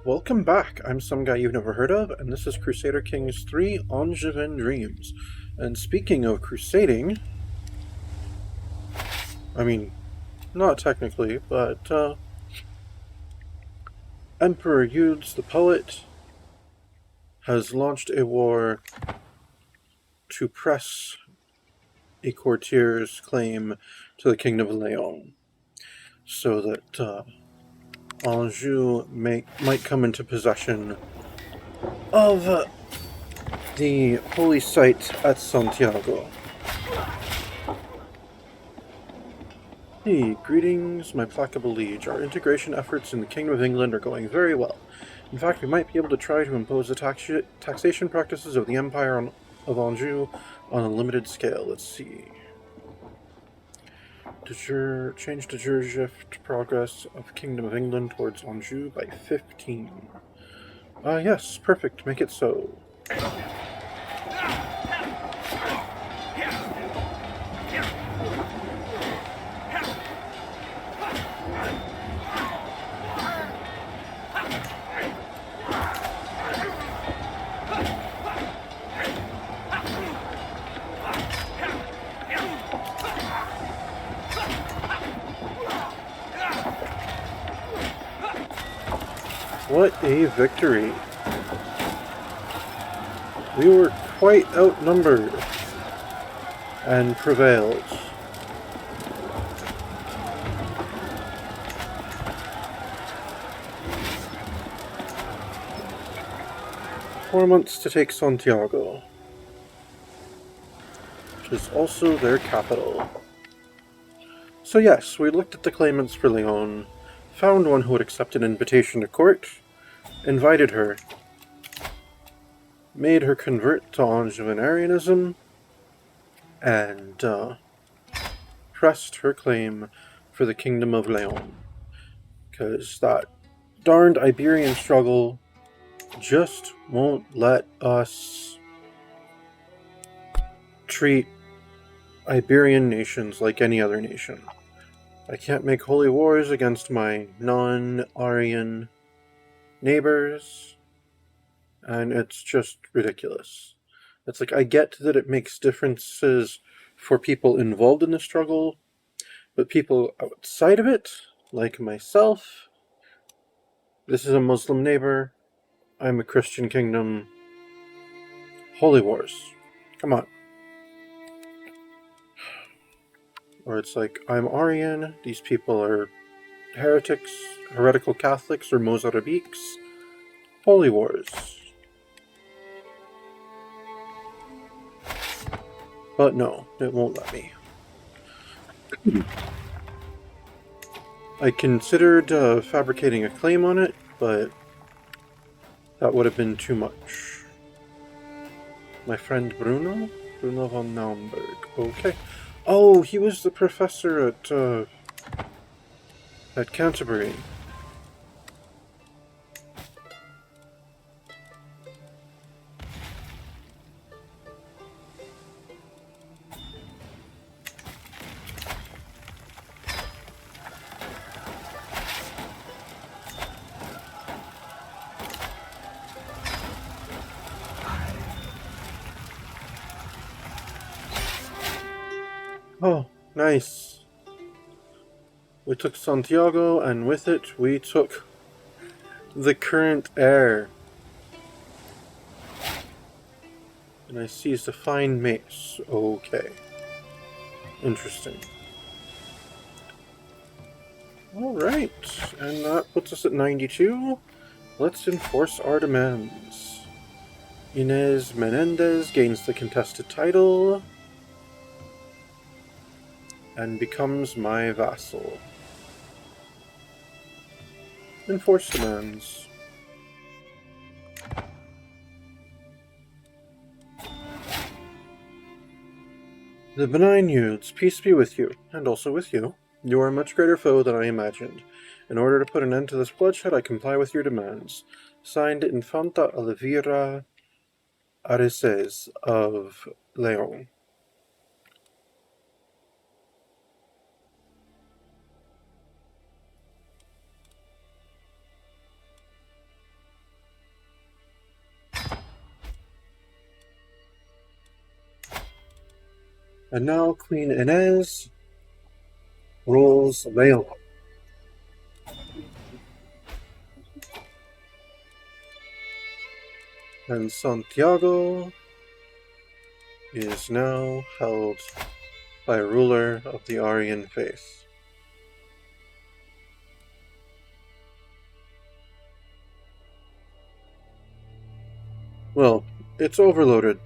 Welcome back. I'm some guy you've never heard of, and this is Crusader Kings 3 Angevin Dreams. And speaking of crusading, I mean, not technically, but Emperor Eudes the Poet has launched a war to press a courtier's claim to the Kingdom of Leon, so that Anjou might come into possession of the holy site at Santiago. Hey, greetings, my placable liege. Our integration efforts in the Kingdom of England are going very well. In fact, we might be able to try to impose the taxation practices of the Empire of Anjou on a limited scale. Let's see. Change de jure shift progress of Kingdom of England towards Anjou by 15. Yes, perfect. Make it so. What a victory! We were quite outnumbered and prevailed. Four months to take Santiago, which is also their capital. So yes, we looked at the claimants for Leon, found one who would accept an invitation to court, invited her, made her convert to Angevin and pressed her claim for the Kingdom of Leon. Because that darned Iberian struggle just won't let us treat Iberian nations like any other nation. I can't make holy wars against my non-Aryan neighbors, and it's just ridiculous. It's like, I get that it makes differences for people involved in the struggle, but people outside of it, like myself, this is a Muslim neighbor, I'm a Christian kingdom, holy wars, come on. Or it's like, I'm Aryan, these people are heretics, heretical Catholics, or Mozarabiques, holy wars. But no, it won't let me. I considered fabricating a claim on it, but that would have been too much. My friend Bruno? Bruno von Naumburg. Okay. Oh, he was the professor at Canterbury. Oh, nice. We took Santiago, and with it, we took the current heir. And I seized a fine mace. Okay. Interesting. Alright, and that puts us at 92. Let's enforce our demands. Inez Menendez gains the contested title and becomes my vassal. Enforce demands. The benign youths, peace be with you, and also with you. You are a much greater foe than I imagined. In order to put an end to this bloodshed, I comply with your demands. Signed, Infanta Elvira Areces of Leon. And now Queen Inez rules Leon. And Santiago is now held by a ruler of the Aryan faith. Well, it's overlorded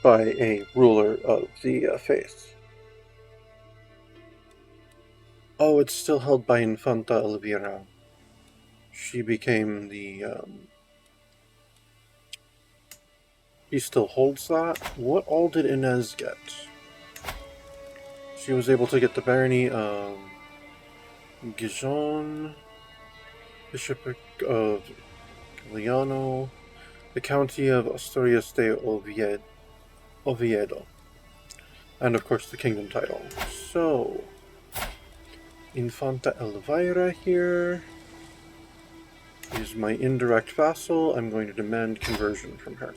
by a ruler of the faith. Oh, it's still held by Infanta Elvira. She became the, he still holds that? What all did Inez get? She was able to get the barony of Gijon, Bishopric of Liano, the county of Asturias de Oviedo, and of course the kingdom title. So, Infanta Elvira here is my indirect vassal. I'm going to demand conversion from her.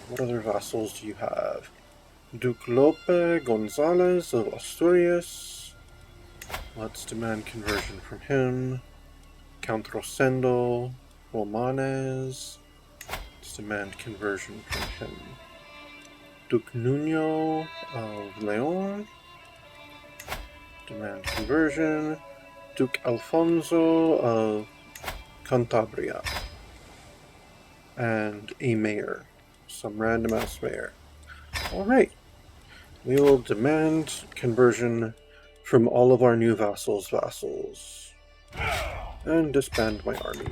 What other vassals do you have? Duke Lope Gonzalez of Asturias. Let's demand conversion from him. Count Rosendo Romanes. Let's demand conversion from him. Duke Nuno of Leon. Demand conversion. Duke Alfonso of Cantabria. And a mayor. Some random ass mayor. Alright. We will demand conversion from all of our new vassals. And disband my army.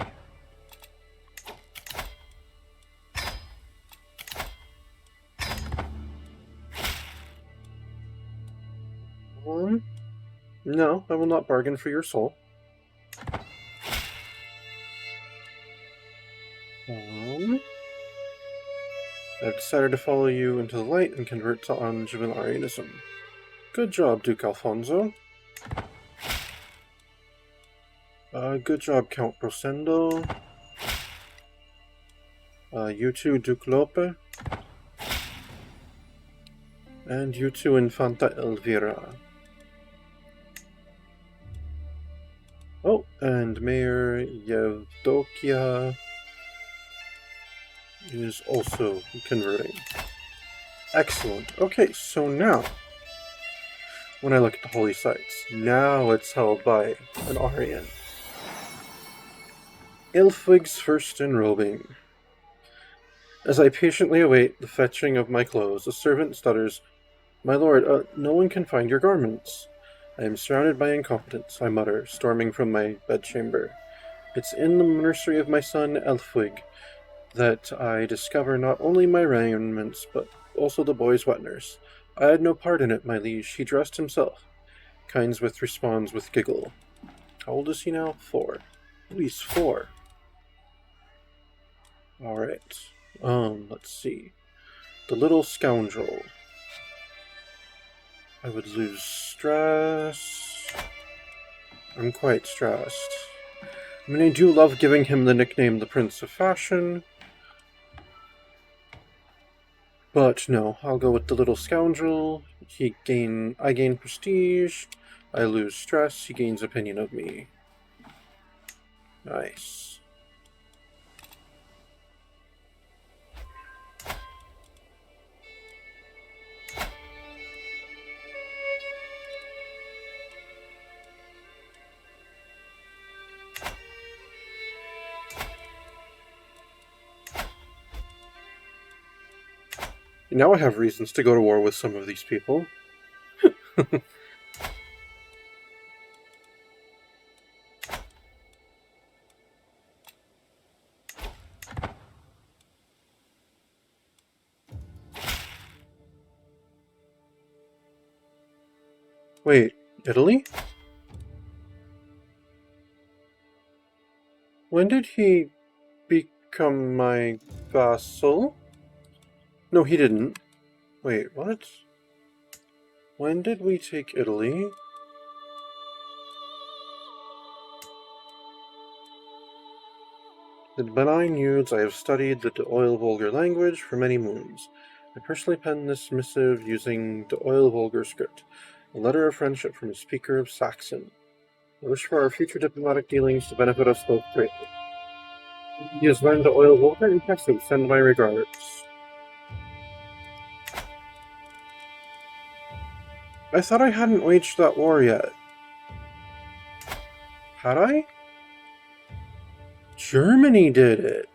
No, I will not bargain for your soul. I've decided to follow you into the light and convert to Angevin Arianism. Good job, Duke Alfonso. Good job, Count Rosendo. You too, Duke Lope. And you too, Infanta Elvira. Oh, and Mayor Yevdokia is also converting. Excellent. Okay, so now, when I look at the holy sites, now it's held by an Aryan. Ilfwig's first enrobing. As I patiently await the fetching of my clothes, a servant stutters, "My lord, no one can find your garments." I am surrounded by incompetence, I mutter, storming from my bedchamber. It's in the nursery of my son Elfwig that I discover not only my raiments, but also the boy's wet nurse. I had no part in it, my liege. He dressed himself. Kineswith responds with giggle. How old is he now? 4. At least 4. Alright. Let's see. The little scoundrel. I would lose stress. I'm quite stressed. I mean, I do love giving him the nickname the Prince of Fashion. But no, I'll go with the little scoundrel. I gain prestige. I lose stress. He gains opinion of me. Nice. Now I have reasons to go to war with some of these people. Wait, Italy? When did he become my vassal? No, he didn't. Wait, what? When did we take Italy? The benign youths I have studied the oil vulgar language for many moons. I personally penned this missive using the Oil Vulgar script, a letter of friendship from a speaker of Saxon. I wish for our future diplomatic dealings to benefit us both greatly. He has learned the Oil Vulgar and Texas. Send my regards. I thought I hadn't waged that war yet. Had I? Germany did it.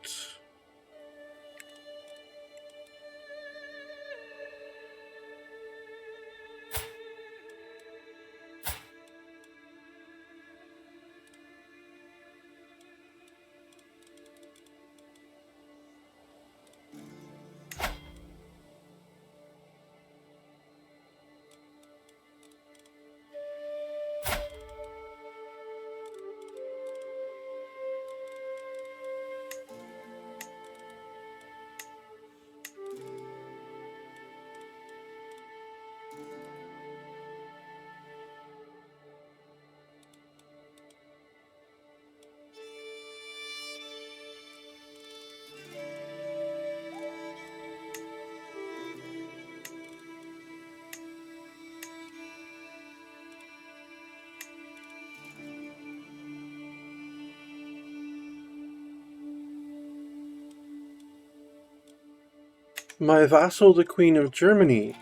My vassal, the Queen of Germany,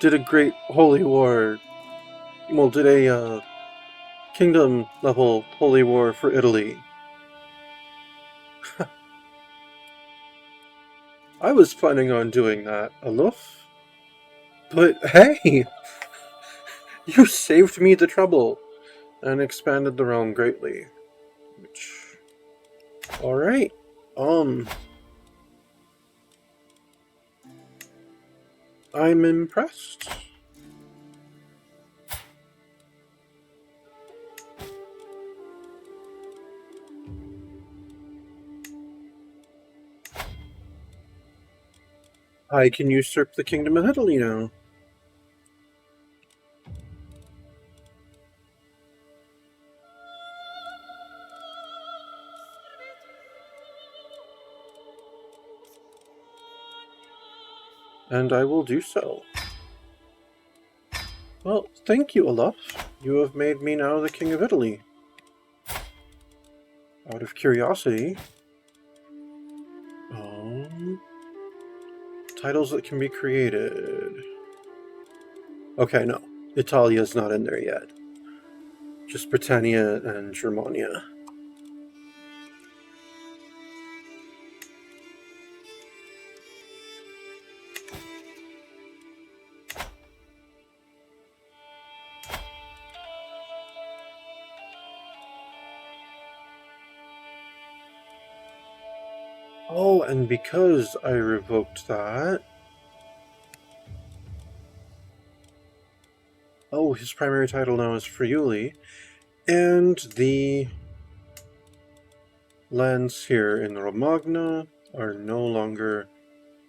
did a great holy war. Well, did a kingdom-level holy war for Italy. I was planning on doing that, Aloof. But hey! You saved me the trouble and expanded the realm greatly. Which... Alright. I'm impressed. I can usurp the Kingdom of Italy now. And I will do so. Well, thank you, Olaf. You have made me now the King of Italy. Out of curiosity... titles that can be created... Okay, no. Italia's not in there yet. Just Britannia and Germania. Oh, and because I revoked that... Oh, his primary title now is Friuli. And the lands here in Romagna are no longer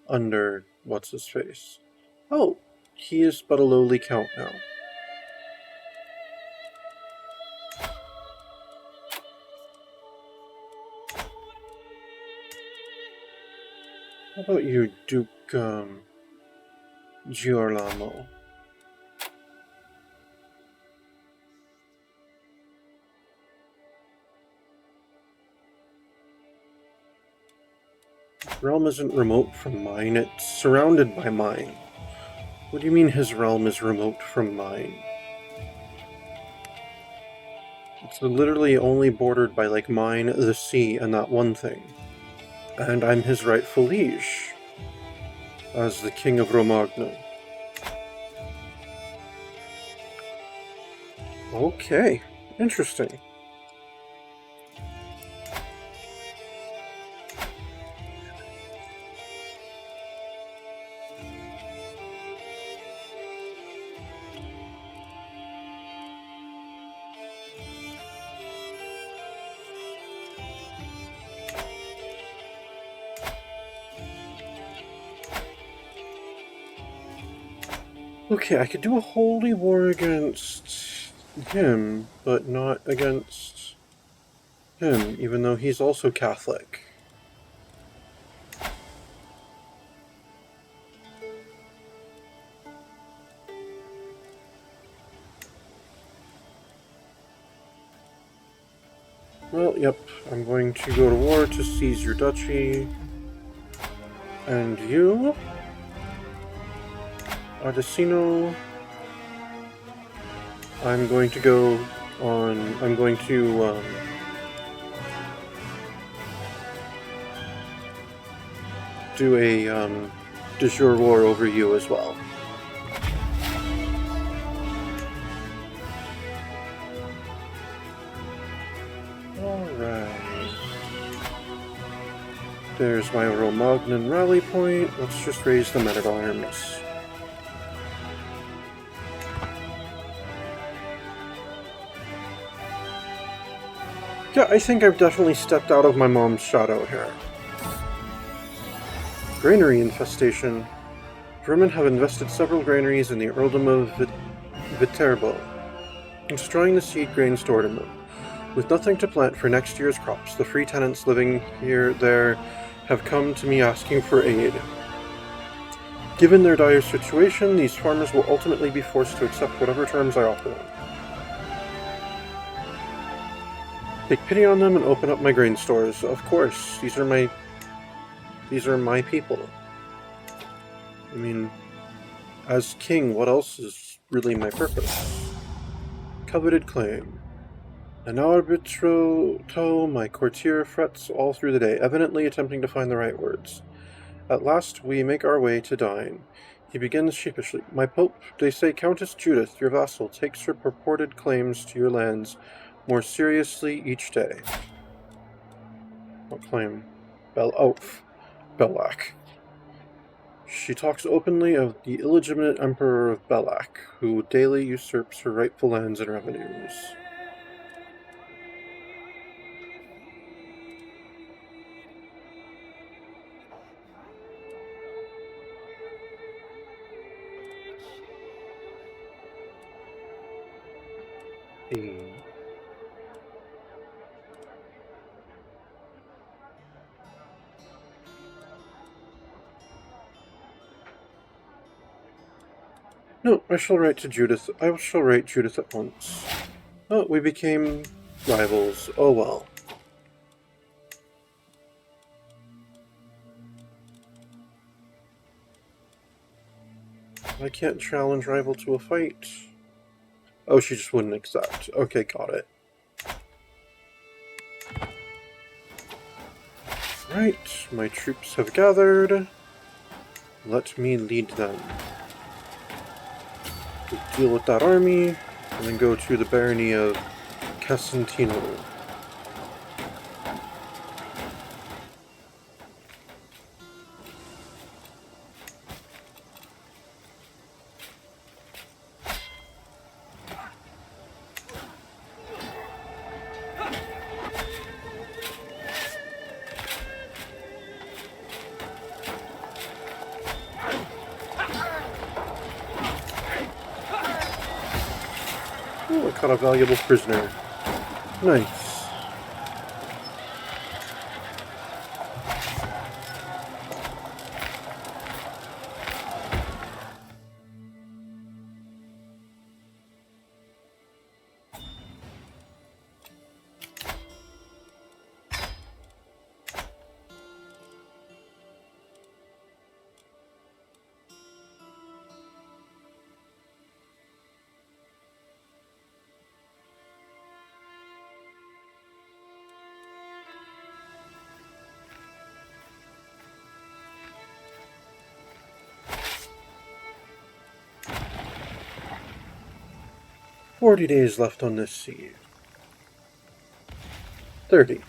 under what's-his-face. Oh, he is but a lowly count now. How about you, Duke, Giorlamo? His realm isn't remote from mine, it's surrounded by mine. What do you mean his realm is remote from mine? It's literally only bordered by, like, mine, the sea, and that one thing. And I'm his rightful liege, as the King of Romagna. Okay, interesting. Okay, I could do a holy war against him, but not against him, even though he's also Catholic. Well, yep, I'm going to go to war to seize your duchy. And you, Adesino, I'm going to go on, I'm going to, do a, de jure war over you as well. Alright. There's my Romagnan rally point. Let's just raise the men-at-arms. Yeah, I think I've definitely stepped out of my mom's shadow here. Granary infestation. Vermin have invested several granaries in the earldom of Viterbo, destroying the seed grain stored in them. With nothing to plant for next year's crops, the free tenants living there have come to me asking for aid. Given their dire situation, these farmers will ultimately be forced to accept whatever terms I offer them. Take pity on them and open up my grain stores. Of course, these are my people. I mean, as king, what else is really my purpose? Coveted claim. An arbitro, my courtier frets all through the day, evidently attempting to find the right words. At last we make our way to dine. He begins sheepishly. My pope, they say Countess Judith, your vassal, takes her purported claims to your lands more seriously each day. What claim? Belak. She talks openly of the illegitimate Emperor of Belak, who daily usurps her rightful lands and revenues. No, I shall write Judith at once. Oh, we became rivals. Oh well. I can't challenge rival to a fight. Oh, she just wouldn't accept. Okay, got it. Right, my troops have gathered. Let me lead them. We'll deal with that army, and then go to the barony of Casentino. Oh, I caught a valuable prisoner. Nice. "40 days left on this siege. 30.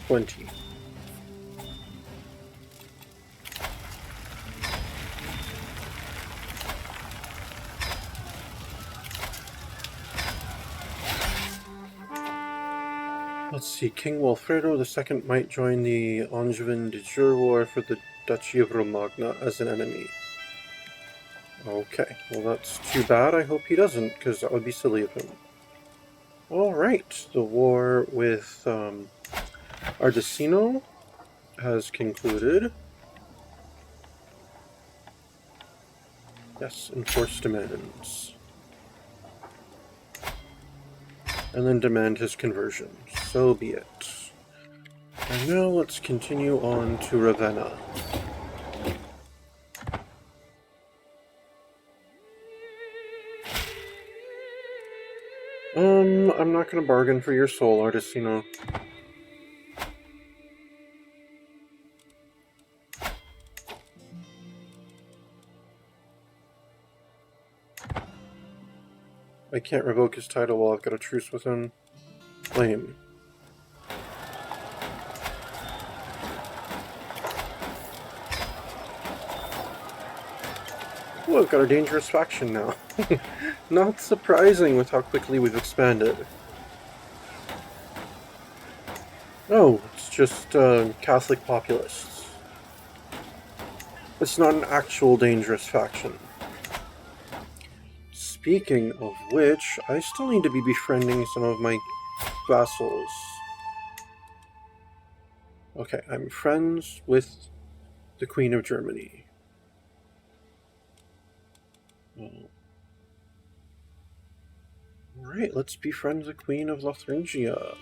20. Let's see, King Wilfredo II might join the Angevin de jure war for the Duchy of Romagna as an enemy. Okay, well that's too bad. I hope he doesn't, because that would be silly of him. Alright, the war with Ardesino has concluded. Yes, enforce demands. and then demand his conversion. So be it. And now let's continue on to Ravenna. I'm not gonna bargain for your soul, Artesino. I can't revoke his title while I've got a truce with him. Lame. Oh, I've got a dangerous faction now. Not surprising with how quickly we've expanded. Oh, it's just Catholic populists. It's not an actual dangerous faction. Speaking of which, I still need to be befriending some of my vassals. Okay, I'm friends with the Queen of Germany. Alright, let's befriend the Queen of Lotharingia.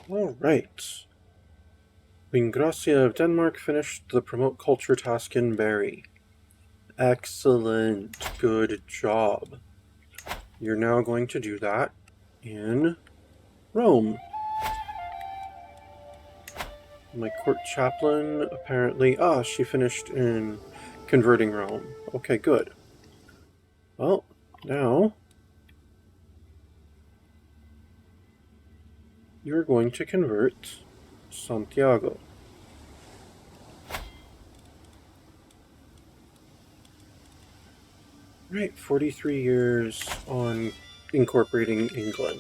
Alright. Queen Gracia of Denmark finished the promote culture task in Bari. Excellent. Good job. You're now going to do that in Rome. My court chaplain apparently... she finished in converting Rome. Okay, good. Well, now... you're going to convert Santiago. Right, 43 years on incorporating England.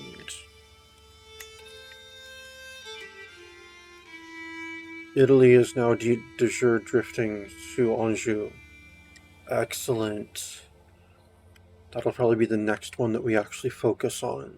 Italy is now de jure drifting to Anjou. Excellent. That'll probably be the next one that we actually focus on.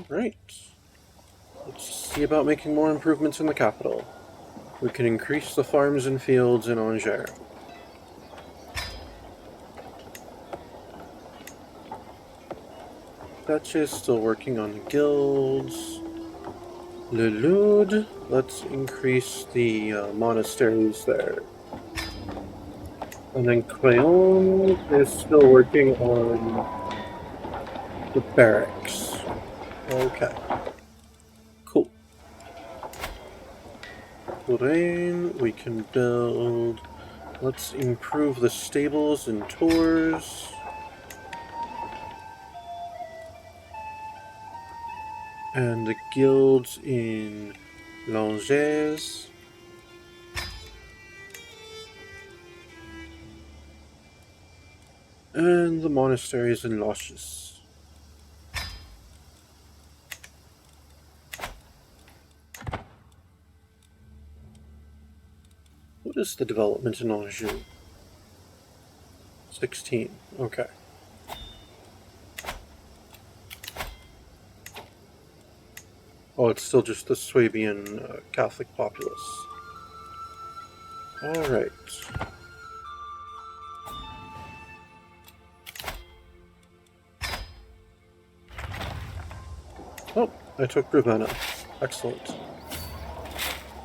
Alright. Let's see about making more improvements in the capital. We can increase the farms and fields in Angers. Betche is still working on the guilds. Le Lude, let's increase the monasteries there. And then Crayon is still working on the barracks. Okay. Cool. Lorraine, we can build... let's improve the stables and Tours. And the guilds in Langers. And the monasteries in Loches. What is the development in Anjou? 16. Okay. Oh, it's still just the Swabian Catholic populace. Alright. Oh, I took Ravenna. Excellent.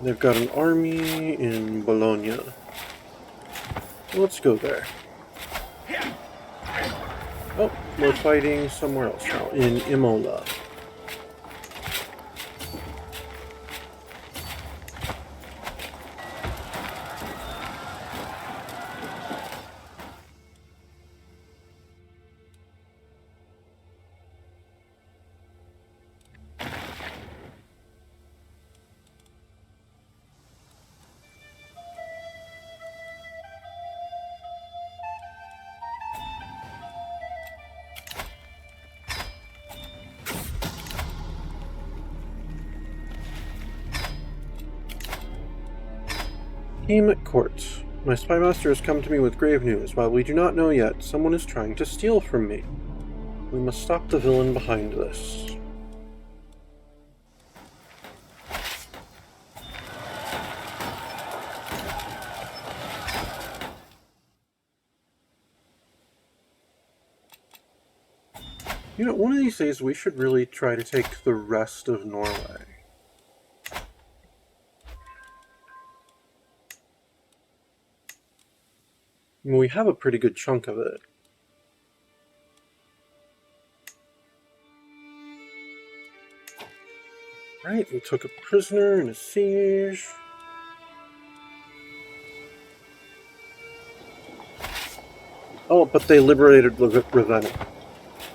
They've got an army in Bologna. Let's go there. Oh, we're fighting somewhere else now, in Imola. Team at court. My spy master has come to me with grave news. While we do not know yet, someone is trying to steal from me. We must stop the villain behind this. You know, one of these days we should really try to take the rest of Norway. I mean, we have a pretty good chunk of it. Right, we took a prisoner in a siege. Oh, but they liberated Ravenna.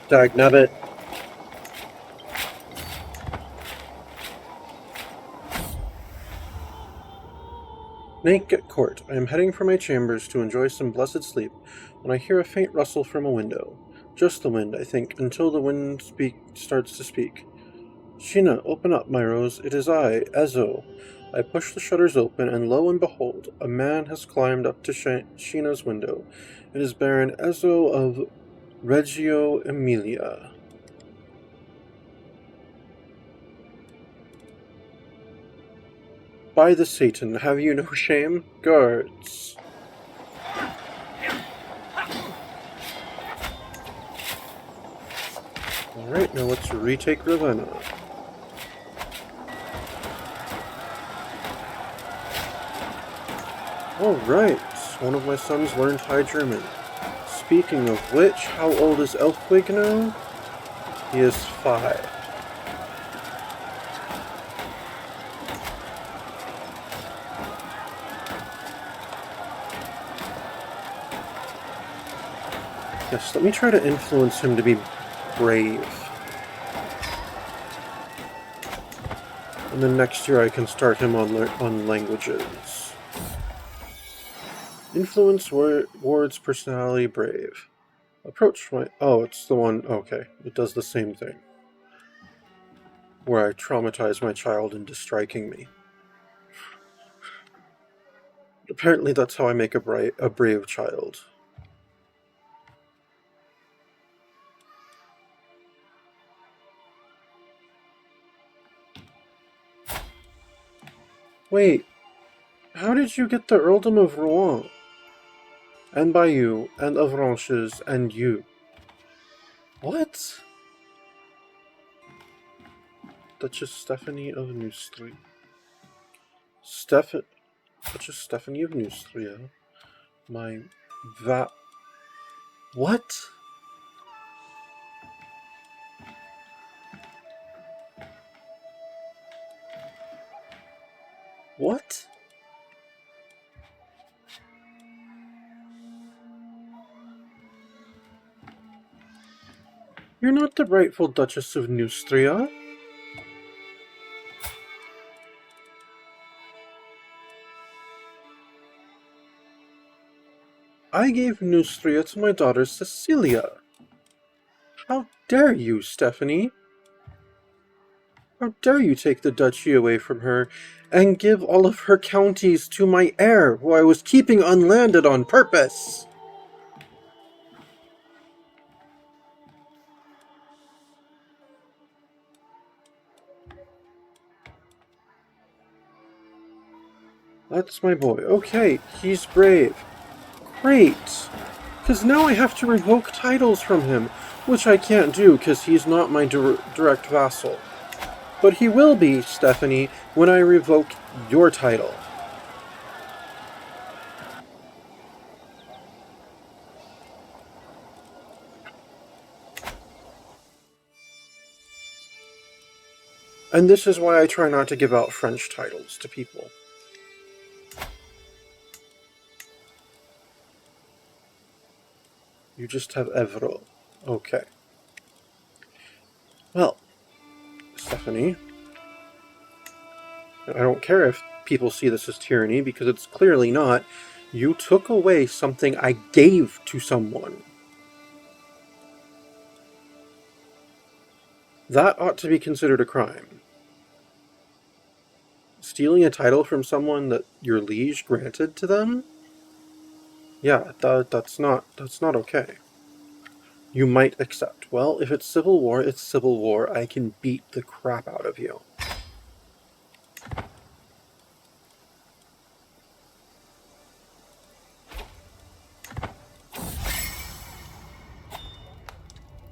Dagnabbit. Snake at court. I am heading for my chambers to enjoy some blessed sleep when I hear a faint rustle from a window. Just the wind, I think, until the wind starts to speak. Sheena, open up, my rose. It is I, Ezo. I push the shutters open, and lo and behold, a man has climbed up to Sheena's window. It is Baron Ezo of Reggio Emilia. By the Satan, have you no shame? Guards. Alright, now let's retake Ravenna. Alright, one of my sons learned High German. Speaking of which, how old is Elfwig now? He is 5. Yes, let me try to influence him to be brave. And then next year I can start him on languages. Influence Ward's personality brave. Approach my... Oh, it's the one... Okay, it does the same thing. Where I traumatize my child into striking me. Apparently that's how I make a brave child. Wait, how did you get the earldom of Rouen? And Bayeux, and Avranches, and you? What? Duchess Stephanie of Neustria. Duchess Stephanie of Neustria. What? What? You're not the rightful Duchess of Neustria. I gave Neustria to my daughter Cecilia. How dare you, Stephanie? How dare you take the duchy away from her and give all of her counties to my heir, who I was keeping unlanded on purpose? That's my boy. Okay, he's brave. Great! Because now I have to revoke titles from him, which I can't do because he's not my direct vassal. But he will be, Stephanie, when I revoke your title. And this is why I try not to give out French titles to people. You just have Evro. Okay. Well, Stephanie, I don't care if people see this as tyranny, because it's clearly not. You took away something I gave to someone. That ought to be considered a crime. stealing a title from someone that your liege granted to them? Yeah, that's not okay. You might accept. Well, if it's civil war, it's civil war. I can beat the crap out of you.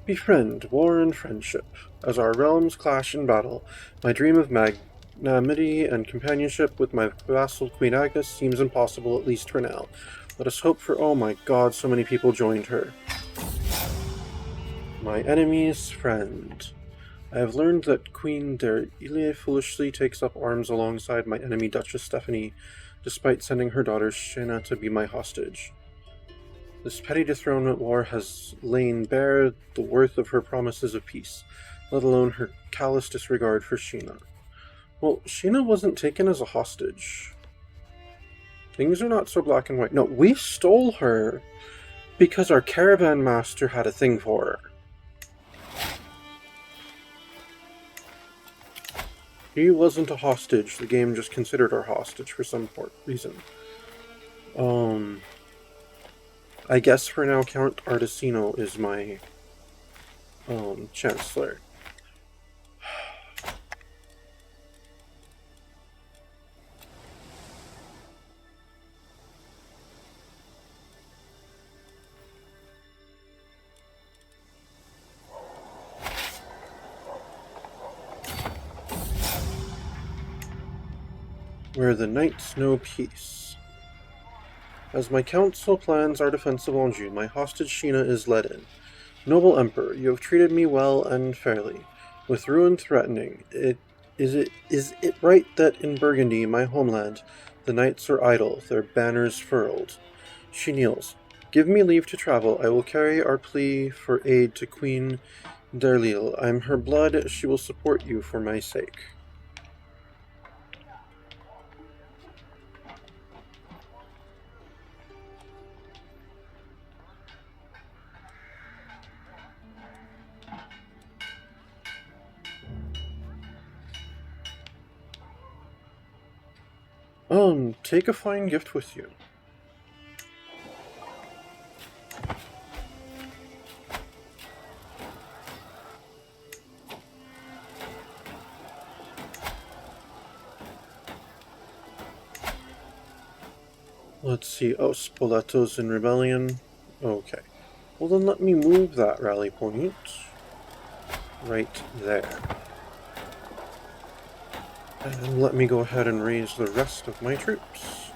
Befriend, war and friendship. As our realms clash in battle, my dream of magnanimity and companionship with my vassal Queen Agnes seems impossible, at least for now. Let us hope for— oh my god, so many people joined her. My enemy's friend. I have learned that Queen Derile foolishly takes up arms alongside my enemy Duchess Stephanie, despite sending her daughter Shayna to be my hostage. This petty dethronement war has lain bare the worth of her promises of peace, let alone her callous disregard for Sheena. Well, Sheena wasn't taken as a hostage. Things are not so black and white. No, we stole her because our caravan master had a thing for her. He wasn't a hostage. The game just considered her hostage for some reason. I guess for now Count Artesino is my chancellor. Where the knights know peace. As my council plans our defense of Anjou, my hostage Sheena is led in. Noble Emperor, you have treated me well and fairly. With ruin threatening, is it right that in Burgundy, my homeland, the knights are idle, their banners furled? She kneels. Give me leave to travel. I will carry our plea for aid to Queen Derile. I am her blood. She will support you for my sake. Take a fine gift with you. Let's see. Oh, Spoleto's in rebellion. Okay. Well, then let me move that rally point right there. And let me go ahead and raise the rest of my troops.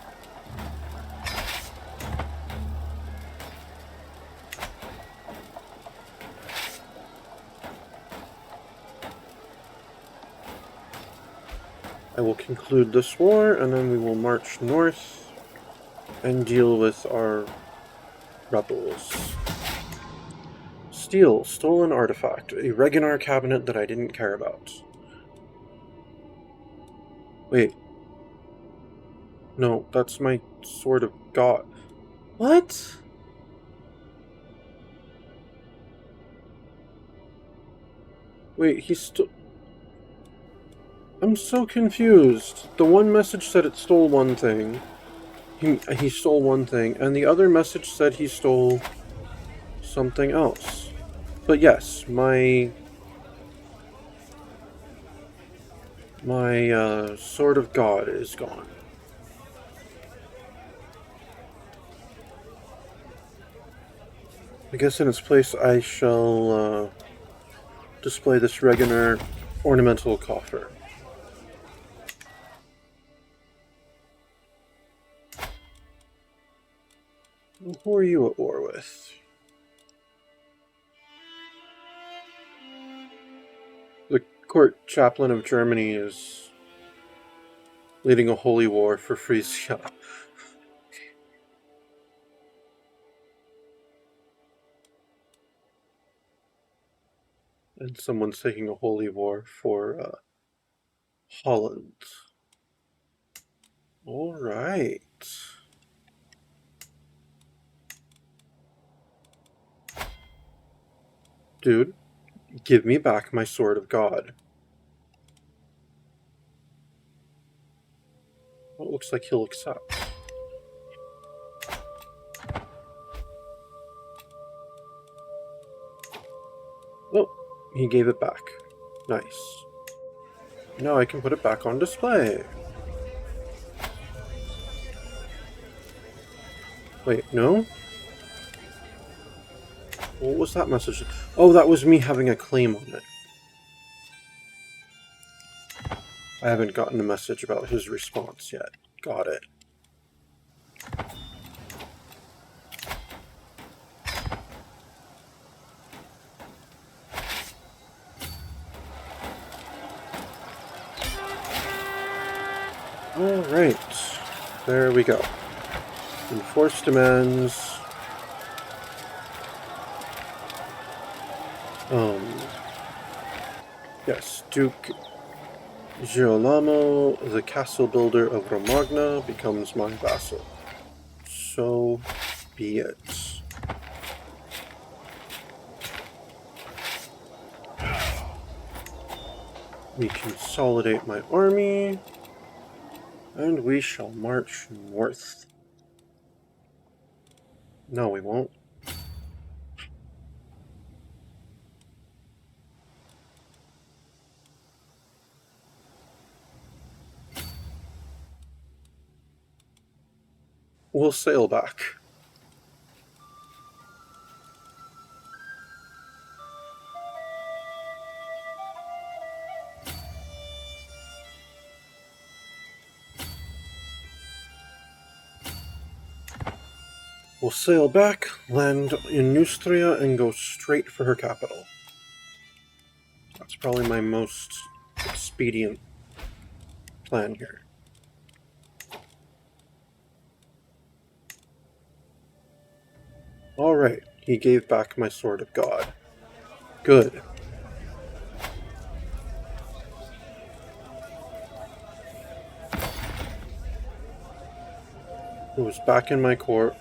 I will conclude this war, and then we will march north and deal with our rebels. Steal, stolen artifact, a Reginar cabinet that I didn't care about. Wait. No, that's my Sword of God. What? Wait, I'm so confused. The one message said it stole one thing. He stole one thing, and the other message said he stole something else. But yes, my Sword of God is gone. I guess in its place I shall display this Reginar ornamental coffer. Who are you at war with? The court chaplain of Germany is leading a holy war for Frisia. And someone's taking a holy war for Holland. Alright. Dude, give me back my Sword of God. Well, it looks like he'll accept. Oh, he gave it back. Nice. Now I can put it back on display. Wait, no? What was that message? Oh, that was me having a claim on it. I haven't gotten a message about his response yet. Got it. Alright. There we go. Enforce demands. Yes, Duke Girolamo, the castle builder of Romagna, becomes my vassal. So be it. We consolidate my army, and we shall march north. No, we won't. We'll sail back. We'll sail back, land in Neustria, and go straight for her capital. That's probably my most expedient plan here. Alright, he gave back my Sword of God. Good. It was back in my court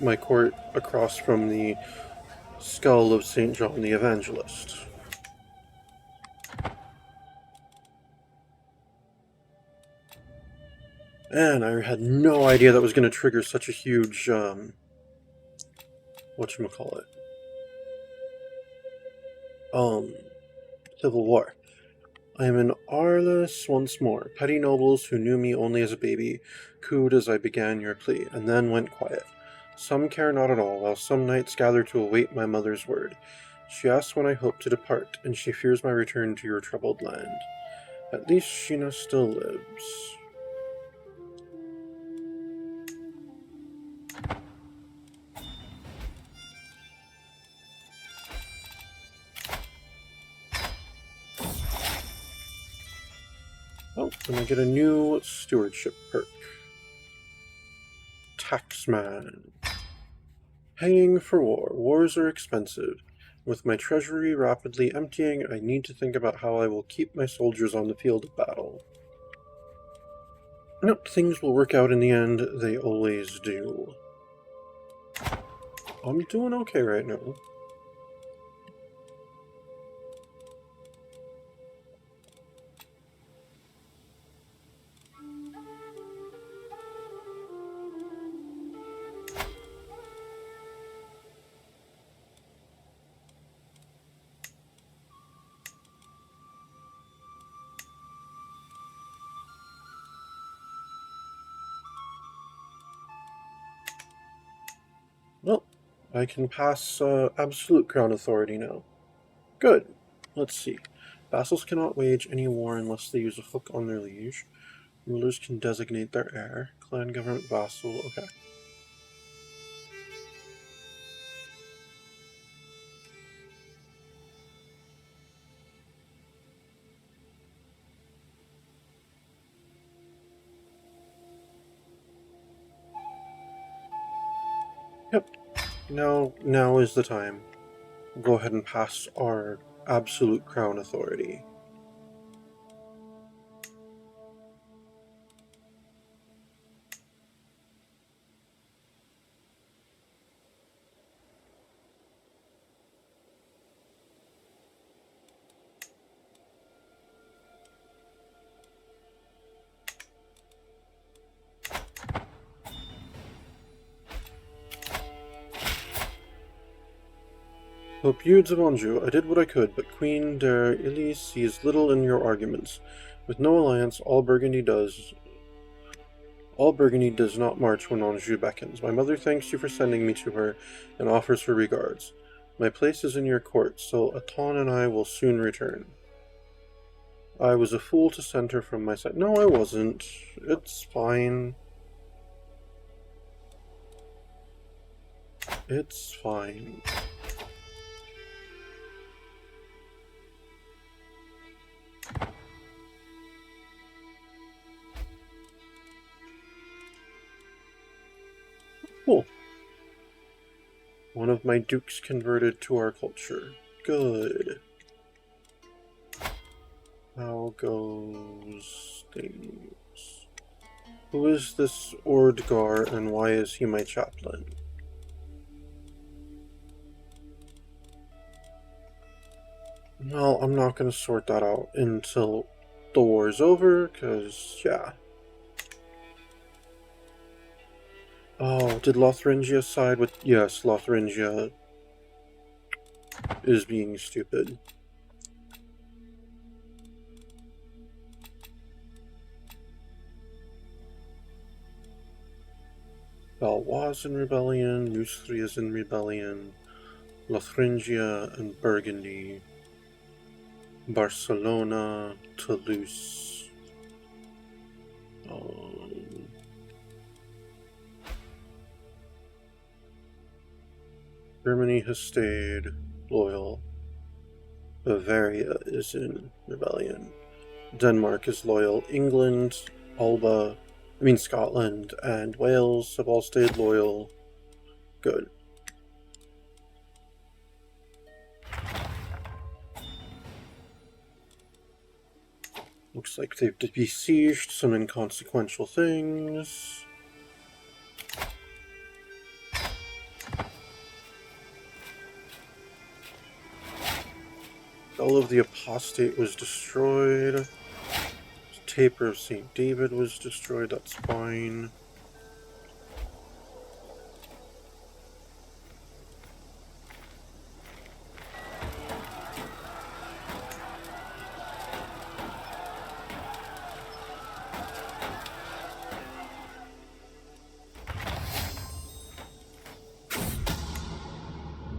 across from the skull of St. John the Evangelist. And I had no idea that was going to trigger such a huge, whatchamacallit, civil war. I am in Arles once more. Petty nobles who knew me only as a baby cooed as I began your plea, and then went quiet. Some care not at all, while some knights gather to await my mother's word. She asks when I hope to depart, and she fears my return to your troubled land. At least Sheena still lives. Oh, and I get a new stewardship perk. Taxman. Paying for war. Wars are expensive. With my treasury rapidly emptying, I need to think about how I will keep my soldiers on the field of battle. Nope, things will work out in the end. They always do. I'm doing okay right now. Well, I can pass absolute crown authority now. Good. Let's see. Vassals cannot wage any war unless they use a hook on their liege. Rulers can designate their heir. Clan government vassal. Okay. Yep. Now is the time. We'll go ahead and pass our absolute crown authority. Hope you'd of Anjou, I did what I could, but Queen der Illy sees little in your arguments. With no alliance, all Burgundy does not march when Anjou beckons. My mother thanks you for sending me to her, and offers her regards. My place is in your court, so Aton and I will soon return. I was a fool to send her from my side. No, I wasn't. It's fine. It's fine. Cool. One of my dukes converted to our culture. Good. How goes things? Who is this Ordgar, and why is he my chaplain? Well, I'm not going to sort that out until the war's over, because, yeah. Oh, did Lotharingia side with... Yes, Lotharingia is being stupid. Valois in rebellion, Neustria is in rebellion, Lotharingia and Burgundy, Barcelona, Toulouse. Germany has stayed loyal. Bavaria is in rebellion. Denmark is loyal. England, Scotland and Wales have all stayed loyal. Good. Looks like they've besieged some inconsequential things. All of the Apostate was destroyed. Taper of St. David was destroyed, that's fine.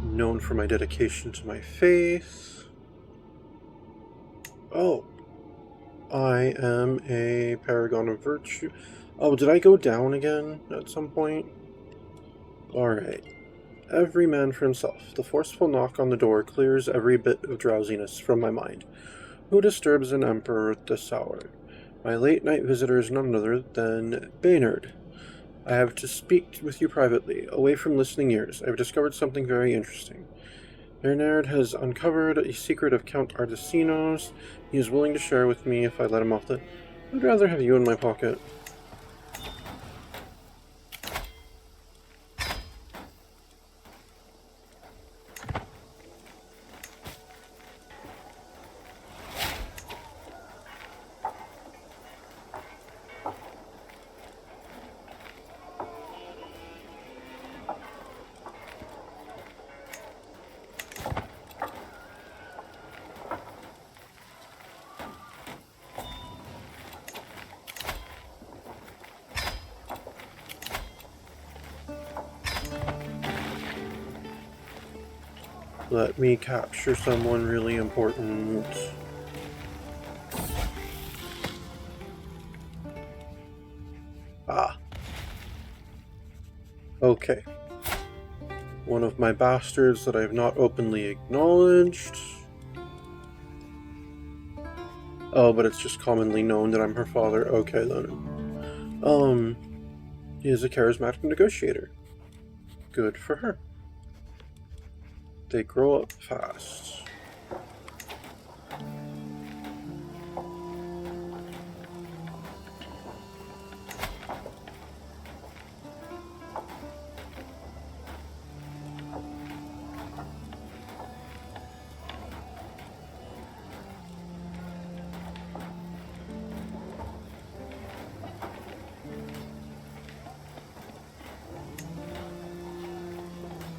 Known for my dedication to my faith. Oh. I am a paragon of virtue. Oh, did I go down again at some point? Alright. Every man for himself. The forceful knock on the door clears every bit of drowsiness from my mind. Who disturbs an emperor at this hour? My late-night visitor is none other than Baynard. I have to speak with you privately, away from listening ears. I have discovered something very interesting. Bernard has uncovered a secret of Count Ardacino's. He is willing to share with me if I let him off the... I'd rather have you in my pocket. Let me capture someone really important. Ah. Okay. One of my bastards that I have not openly acknowledged. Oh, but it's just commonly known that I'm her father. Okay, then. He is a charismatic negotiator. Good for her. They grow up fast.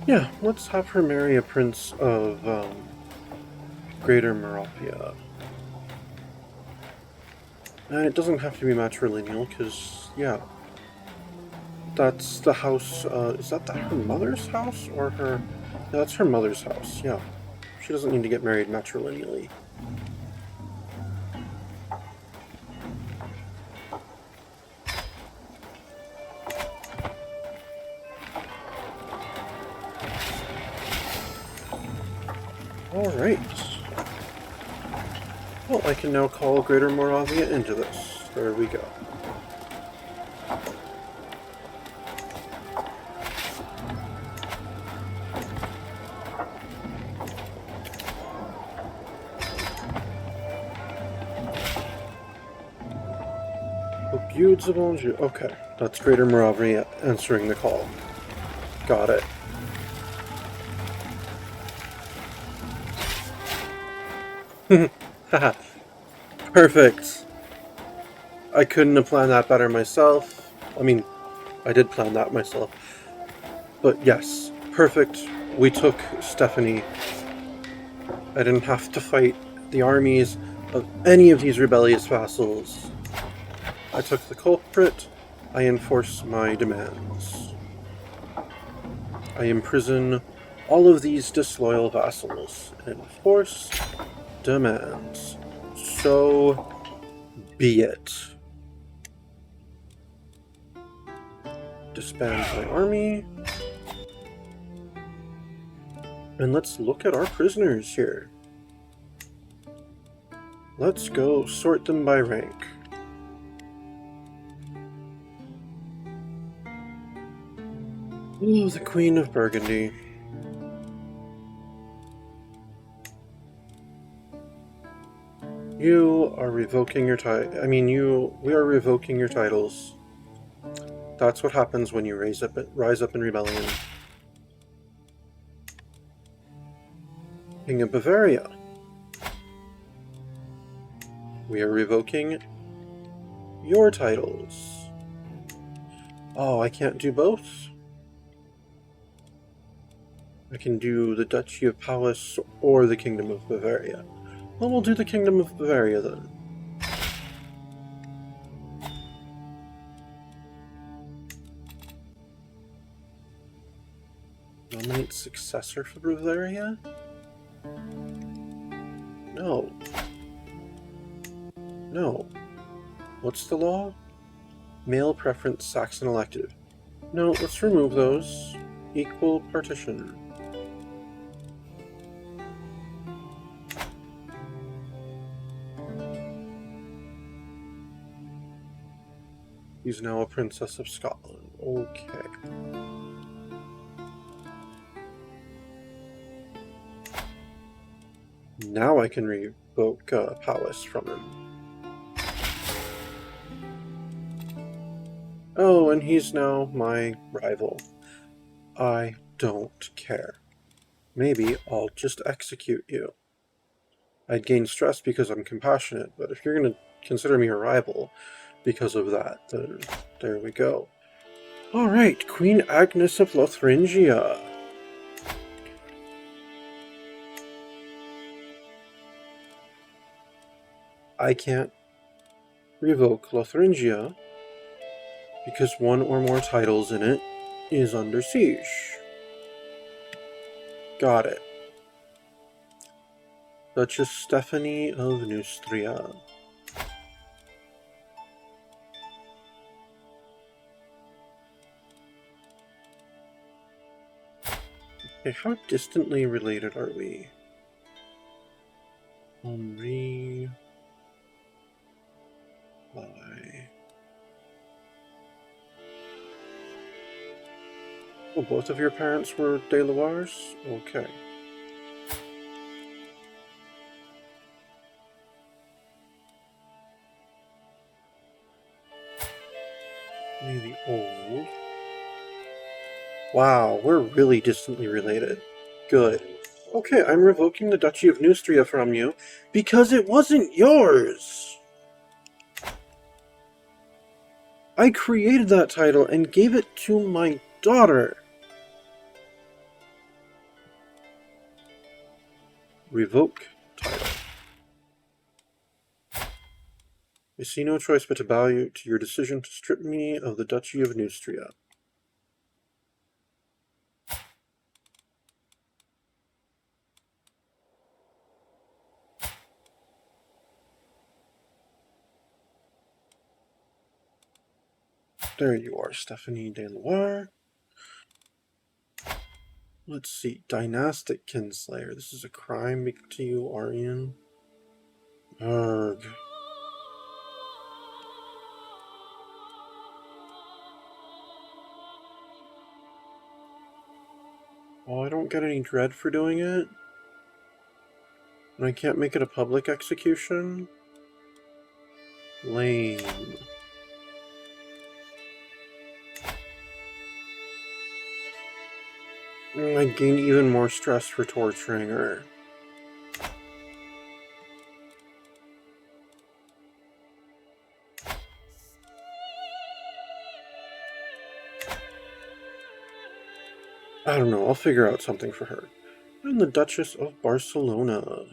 Yeah, let's have her marry a prince of, Greater Moravia. And it doesn't have to be matrilineal, because, yeah, that's the house, is that her mother's house, or her... Yeah, that's her mother's house, yeah. She doesn't need to get married matrilineally. Alright. Well, I can now call Greater Moravia into this. There we go. Okay, that's Greater Moravia answering the call. Got it. Haha. Perfect. I couldn't have planned that better myself. I mean, I did plan that myself. But yes, perfect. We took Stephanie. I didn't have to fight the armies of any of these rebellious vassals. I took the culprit. I enforce my demands. I imprison all of these disloyal vassals and enforce demands. So be it. Disband my army. And let's look at our prisoners here. Let's go sort them by rank. Ooh, the Queen of Burgundy. You are revoking your we are revoking your titles. That's what happens when you rise up in rebellion. King of Bavaria. We are revoking your titles. Oh, I can't do both? I can do the Duchy of Powys or the Kingdom of Bavaria. Well, we'll do the Kingdom of Bavaria then. Nominate successor for Bavaria? No. No. What's the law? Male preference Saxon elective. No, let's remove those. Equal partition. He's now a princess of Scotland. Okay. Now I can revoke Powys from him. Oh, and he's now my rival. I don't care. Maybe I'll just execute you. I'd gain stress because I'm compassionate, but if you're going to consider me a rival because of that, then there we go. Alright, Queen Agnes of Lotharingia. I can't revoke Lotharingia because one or more titles in it is under siege. Got it. Duchess Stephanie of Neustria. Okay, how distantly related are we? Henri... Why? Oh, both of your parents were de Loires? Okay. Maybe old. Wow, we're really distantly related. Good. Okay, I'm revoking the Duchy of Neustria from you because it wasn't yours! I created that title and gave it to my daughter. revoke title. I see no choice but to bow to your decision to strip me of the Duchy of Neustria. There you are, Stephanie de Loire. Let's see. Dynastic Kinslayer. This is a crime to you, Aryan. Arg. Well, I don't get any dread for doing it. And I can't make it a public execution. Lame. I gain even more stress for torturing her. I don't know, I'll figure out something for her. And the Duchess of Barcelona.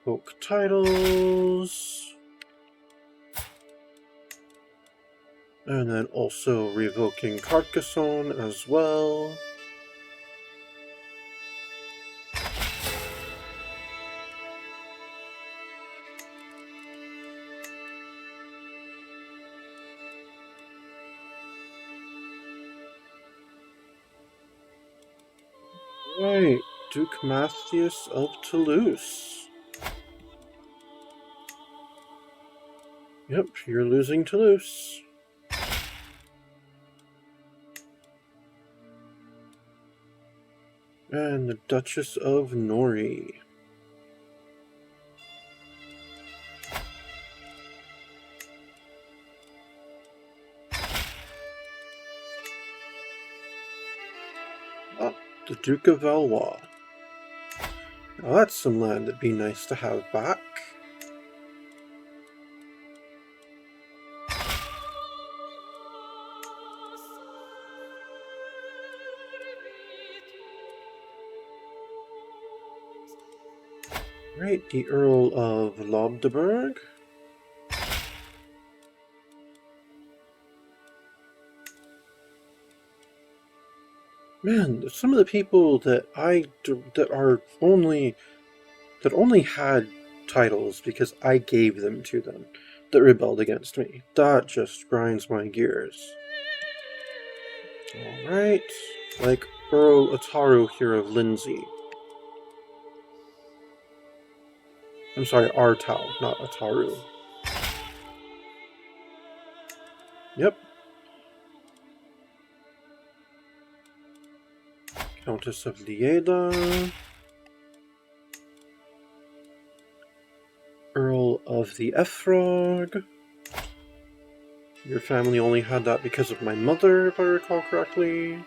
Book titles. And then also revoking Carcassonne as well. Right, Duke Matthias of Toulouse. Yep, you're losing Toulouse. And the Duchess of Nori. Ah, the Duke of Valois. Now that's some land that'd be nice to have back. Right, the Earl of Lobdeburg. Man, some of the people that only had titles because I gave them to them, that rebelled against me. That just grinds my gears. Alright, like Earl Ataru here of Lindsay. I'm sorry, Artau, not Ataru. Yep. Countess of Lieda. Earl of the Efrog. Your family only had that because of my mother, if I recall correctly.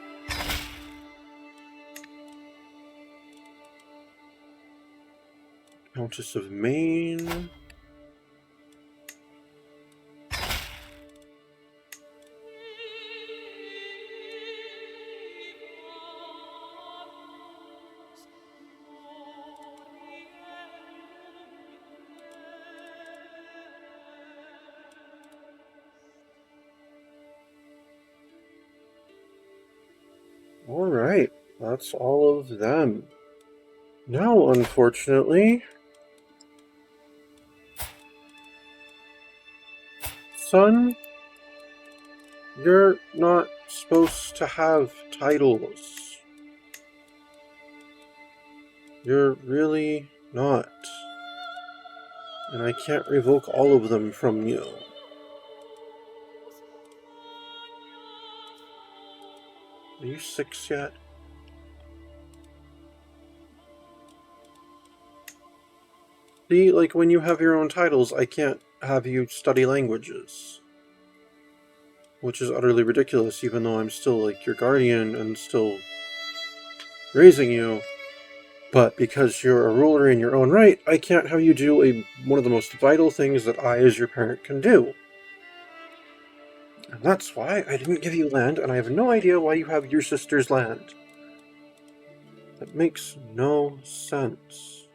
Countess of Maine. Alright, that's all of them. Now, unfortunately, son, you're not supposed to have titles. You're really not. And I can't revoke all of them from you. Are you 6 yet? See, like, when you have your own titles, I can't have you study languages. Which is utterly ridiculous, even though I'm still, like, your guardian and still raising you. But because you're a ruler in your own right, I can't have you do one of the most vital things that I, as your parent, can do. And that's why I didn't give you land, and I have no idea why you have your sister's land. That makes no sense.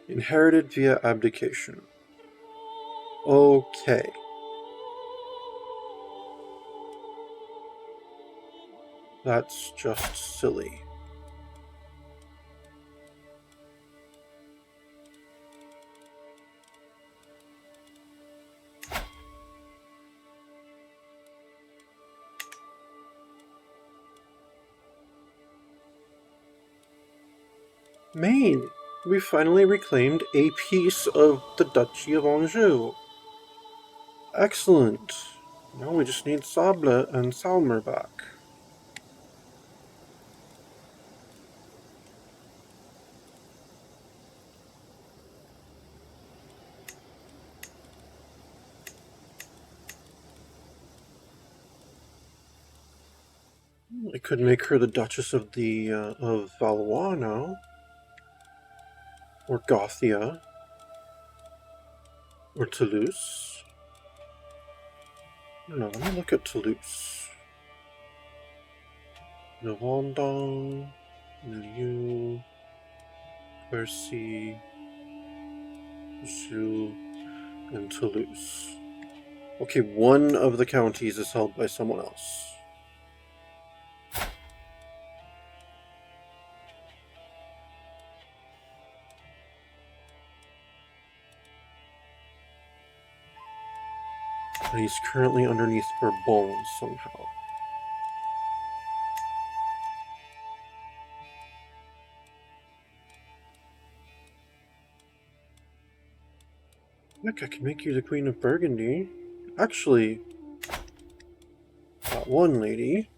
Inherited via abdication. Okay. That's just silly. Maine! We finally reclaimed a piece of the Duchy of Anjou. Excellent. Now we just need Sable and Salmer back. I could make her the Duchess of Valois now. Or Gothia. Or Toulouse. No, let me look at Toulouse. Vendôme, Milieu, Quercy, Joux, and Toulouse. Okay, one of the counties is held by someone else. And he's currently underneath Bourbon somehow. Look, I can make you the Queen of Burgundy. Actually, that one lady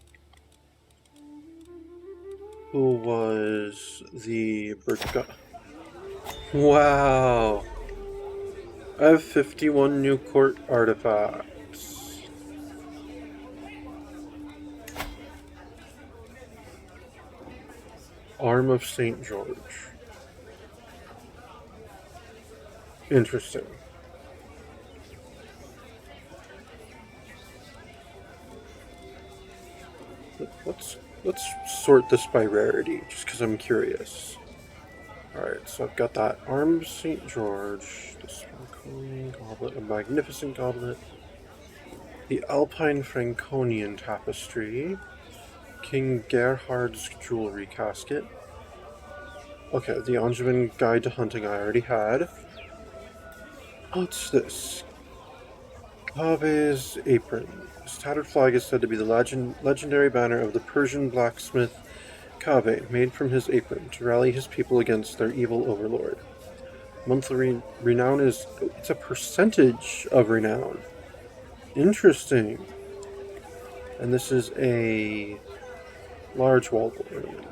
who was the Burgundy. Wow! I have 51 new court artifacts. Arm of St. George. Interesting. Let's sort this by rarity, just because I'm curious. Alright, so I've got that Arm of St. George, the Sparkling Goblet, a Magnificent Goblet, the Alpine Franconian Tapestry, King Gerhard's Jewelry Casket. Okay, the Angevin Guide to Hunting I already had. What's this? Kabe's Apron. This tattered flag is said to be the legendary banner of the Persian blacksmith Kabe, made from his apron to rally his people against their evil overlord. Monthly renown is... it's a percentage of renown. Interesting. And this is a large wall ornament.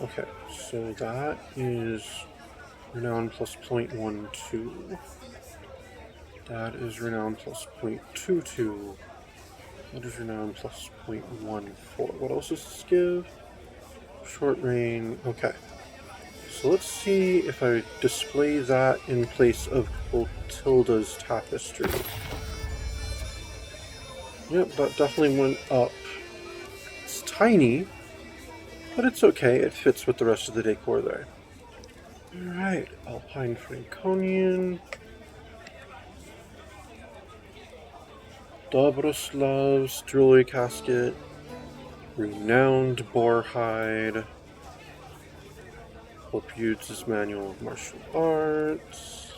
Okay, so that is renown plus 0.12. That is renown plus 0.22. That is renown plus 0.14. What else does this give? Short reign. Okay. So let's see if I display that in place of Clotilda's tapestry. Yep, that definitely went up. It's tiny, but it's okay. It fits with the rest of the decor there. Alright, Alpine Franconian. Dobroslav's Jewelry Casket. Renowned Boar Hide. Popudes' Manual of Martial Arts.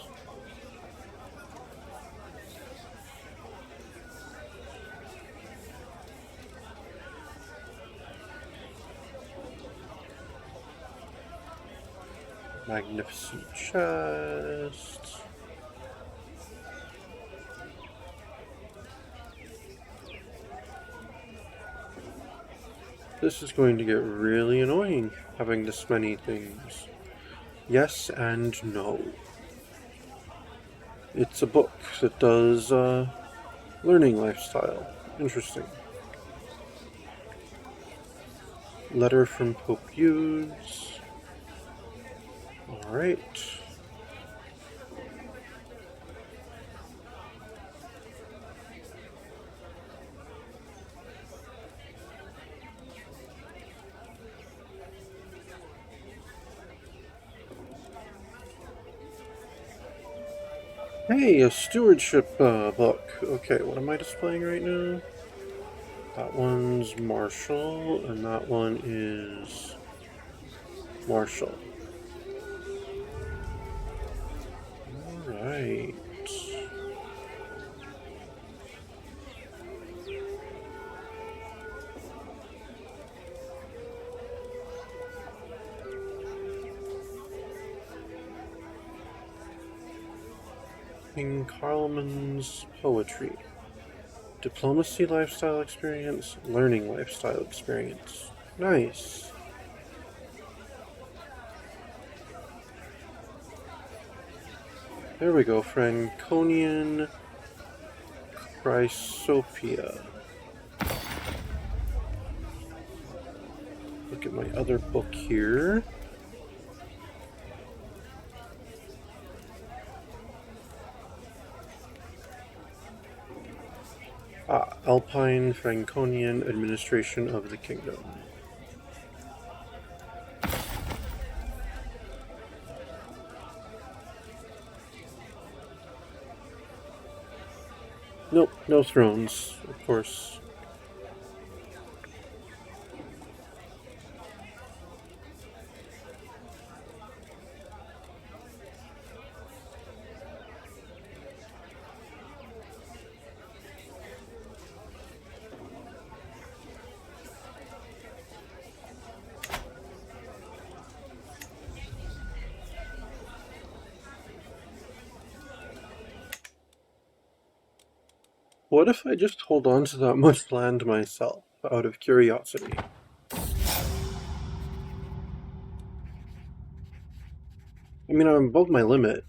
Magnificent Chest. This is going to get really annoying, having this many things. Yes and no. It's a book that does learning lifestyle. Interesting. Letter from Pope Hughes. Alright. Hey, a stewardship book. Okay, what am I displaying right now? That one's Marshall, and that one is Marshall. Alright. King Carlman's poetry. Diplomacy lifestyle experience, learning lifestyle experience. Nice. There we go, Franconian Chrysopia. Look at my other book here. Alpine Franconian Administration of the Kingdom. Nope, no thrones, of course. What if I just hold on to that much land myself, out of curiosity? I mean, I'm above my limit,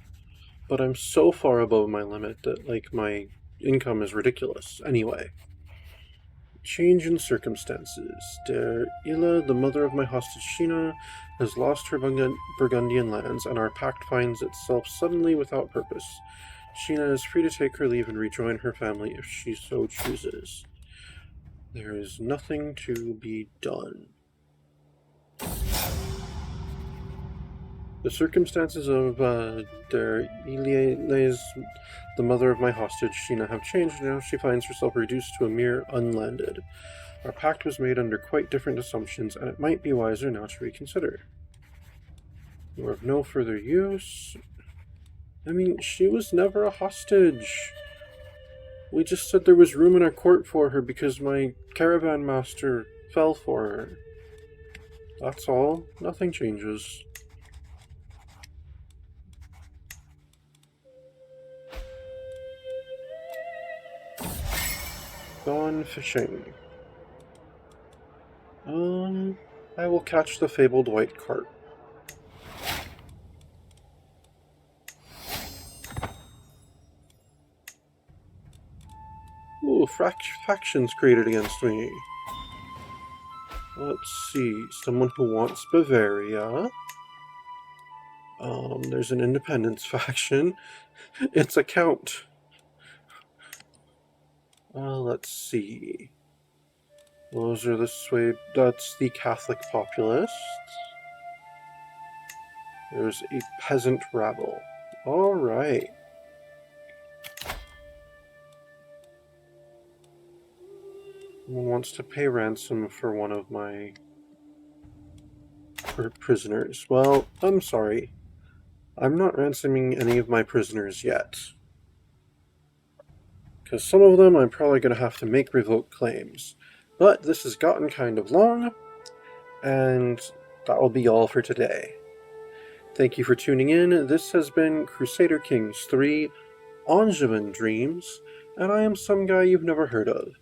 but I'm so far above my limit that, like, my income is ridiculous anyway. Change in circumstances. Der Ila, the mother of my hostage Sheena, has lost her Burgundian lands, and our pact finds itself suddenly without purpose. Sheena is free to take her leave and rejoin her family if she so chooses. There is nothing to be done. The circumstances of Der Ile's, the mother of my hostage, Sheena, have changed. Now she finds herself reduced to a mere unlanded. Our pact was made under quite different assumptions, and it might be wiser now to reconsider. You are of no further use. I mean, she was never a hostage. We just said there was room in our court for her because my caravan master fell for her. That's all. Nothing changes. Gone fishing. I will catch the fabled white carp. Ooh, factions created against me. Let's see, someone who wants Bavaria. There's an independence faction. It's a count. Let's see. Those are the that's the Catholic populists. There's a peasant rabble. Alright. Someone wants to pay ransom for one of my prisoners. Well, I'm sorry. I'm not ransoming any of my prisoners yet. Because some of them I'm probably going to have to make revoked claims. But this has gotten kind of long, and that will be all for today. Thank you for tuning in. This has been Crusader Kings 3 Angevin Dreams, and I am some guy you've never heard of.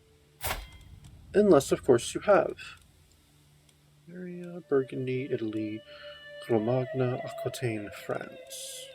Unless, of course, you have. Bavaria, Burgundy, Italy, Romagna, Aquitaine, France.